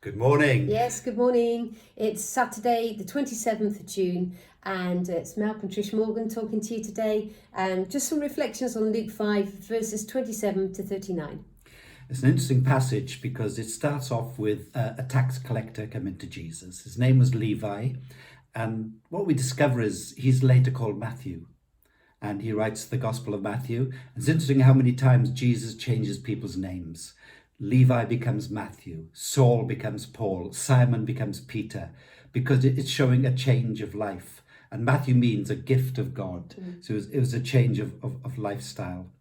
Good morning. Yes, good morning. It's Saturday, the 27th of June, and it's Malc and Trish Morgan talking to you today. Just some reflections on Luke 5, verses 27 to 39. It's an interesting passage because it starts off with a tax collector coming to Jesus. His name was Levi, and what we discover is he's later called Matthew, and he writes the Gospel of Matthew. It's interesting how many times Jesus changes people's names. Levi becomes Matthew, Saul becomes Paul, Simon becomes Peter, because it's showing a change of life. And Matthew means a gift of God. So it was a change of lifestyle.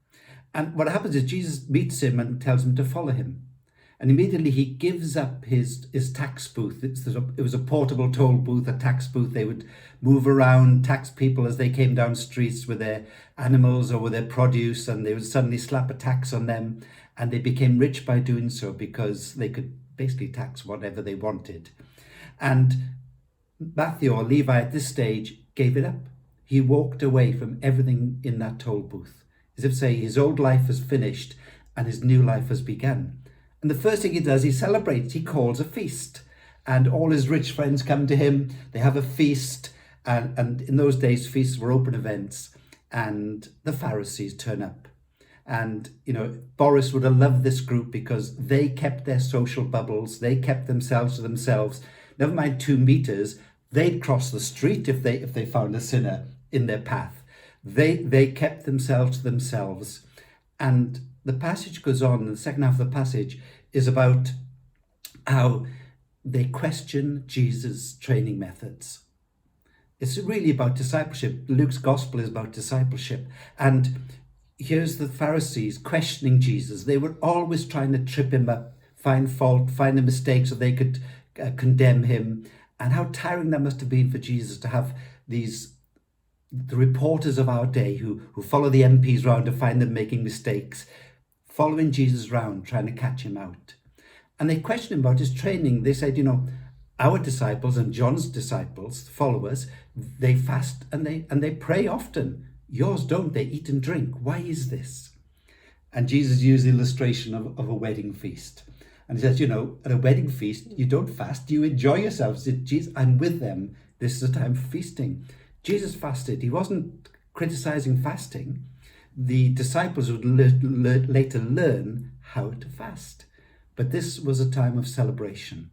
And what happens is Jesus meets him and tells him to follow him. And immediately he gives up his tax booth. It was a portable toll booth, a tax booth. They would move around, tax people as they came down streets with their animals or with their produce, and they would suddenly slap a tax on them. And they became rich by doing so because they could basically tax whatever they wanted. And Matthew, or Levi, at this stage gave it up. He walked away from everything in that toll booth, as if to say his old life has finished and his new life has begun. And the first thing he does, he celebrates, he calls a feast. And all his rich friends come to him, they have a feast. And in those days, feasts were open events. And the Pharisees turn up. And, Boris would have loved this group because they kept their social bubbles. They kept themselves to themselves. Never mind 2 meters, they'd cross the street if they found a sinner in their path. They kept themselves to themselves. And the passage goes on, and the second half of the passage is about how they question Jesus' training methods. It's really about discipleship. Luke's gospel is about discipleship. And here's the Pharisees questioning Jesus. They were always trying to trip him up, find fault, find a mistake so they could condemn him. And how tiring that must have been for Jesus to have the reporters of our day who follow the MPs round to find them making mistakes, following Jesus round, trying to catch him out. And they questioned him about his training. They said, our disciples and John's disciples, followers, they fast and they pray often. Yours don't, they eat and drink. Why is this? And Jesus used the illustration of a wedding feast. And he says, at a wedding feast, you don't fast, you enjoy yourselves. Jesus, I'm with them. This is a time for feasting. Jesus fasted. He wasn't criticizing fasting. The disciples would later learn how to fast. But this was a time of celebration.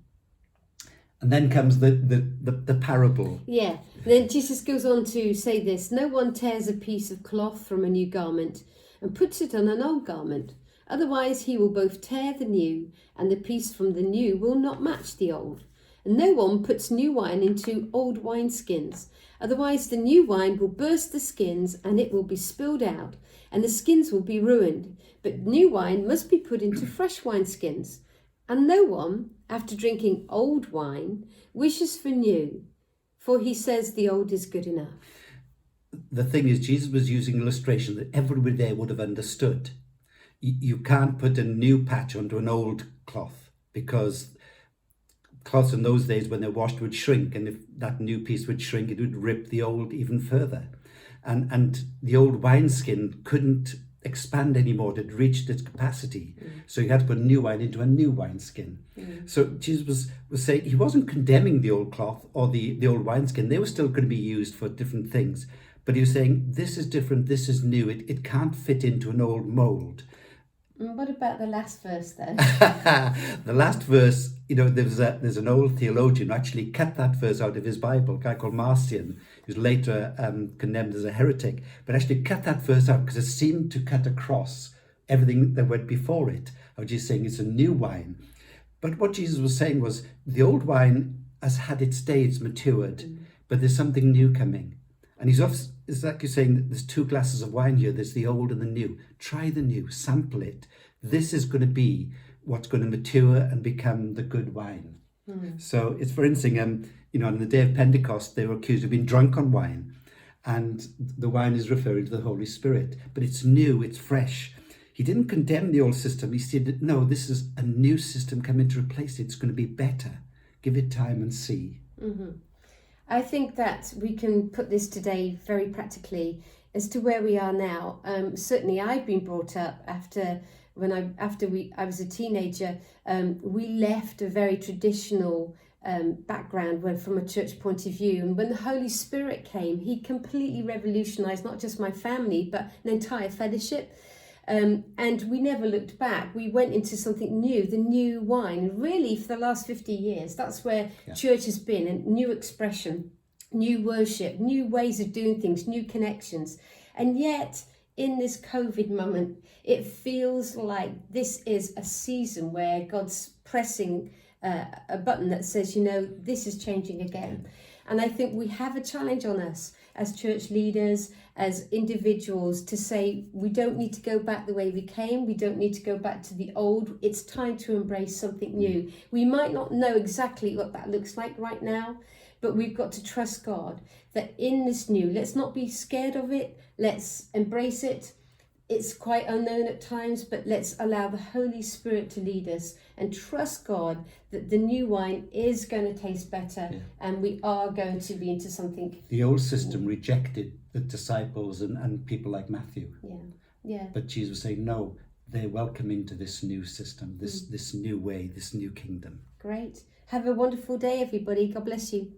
And then comes the parable. Yeah, then Jesus goes on to say this: no one tears a piece of cloth from a new garment and puts it on an old garment. Otherwise he will both tear the new, and the piece from the new will not match the old. And no one puts new wine into old wineskins. Otherwise the new wine will burst the skins, and it will be spilled out, and the skins will be ruined. But new wine must be put into fresh wineskins. And no one, after drinking old wine, wishes for new, for he says the old is good enough. The thing is, Jesus was using illustration that everybody there would have understood. You can't put a new patch onto an old cloth, because cloths in those days, when they're washed, would shrink, and if that new piece would shrink, it would rip the old even further. And the old wineskin couldn't expand anymore. It had reached its capacity. So you had to put new wine into a new wineskin. So Jesus was saying, he wasn't condemning the old cloth or the old wineskin. They were still going to be used for different things. But he was saying, this is different, this is new. It can't fit into an old mold. What about the last verse then? The last verse, there's an old theologian who actually cut that verse out of his Bible, a guy called Marcion, who's later condemned as a heretic, but actually cut that verse out because it seemed to cut across everything that went before it. I was just saying it's a new wine. But what Jesus was saying was the old wine has had its day, it's matured, but there's something new coming. And it's like you're saying that there's 2 glasses of wine here. There's the old and the new. Try the new, sample it. This is going to be what's going to mature and become the good wine. So it's very interesting. On the day of Pentecost, they were accused of being drunk on wine. And the wine is referring to the Holy Spirit. But it's new, it's fresh. He didn't condemn the old system. He said, no, this is a new system coming to replace it. It's going to be better. Give it time and see. I think that we can put this today very practically as to where we are now. Certainly I've been brought up after I was a teenager, we left a very traditional background from a church point of view, and when the Holy Spirit came, he completely revolutionized not just my family but an entire fellowship. And we never looked back. We went into something new, the new wine. And really, for the last 50 years, that's where church has been, a new expression, new worship, new ways of doing things, new connections. And yet, in this COVID moment, it feels like this is a season where God's pressing a button that says, this is changing again. And I think we have a challenge on us as church leaders, as individuals, to say we don't need to go back the way we came. We don't need to go back to the old. It's time to embrace something new. We might not know exactly what that looks like right now, but we've got to trust God that in this new, let's not be scared of it. Let's embrace it. It's quite unknown at times, but let's allow the Holy Spirit to lead us and trust God that the new wine is going to taste better and we are going to be into something. The old system rejected the disciples and people like Matthew. But Jesus was saying, no, they're welcome into this new system, this new way, this new kingdom. Great. Have a wonderful day, everybody. God bless you.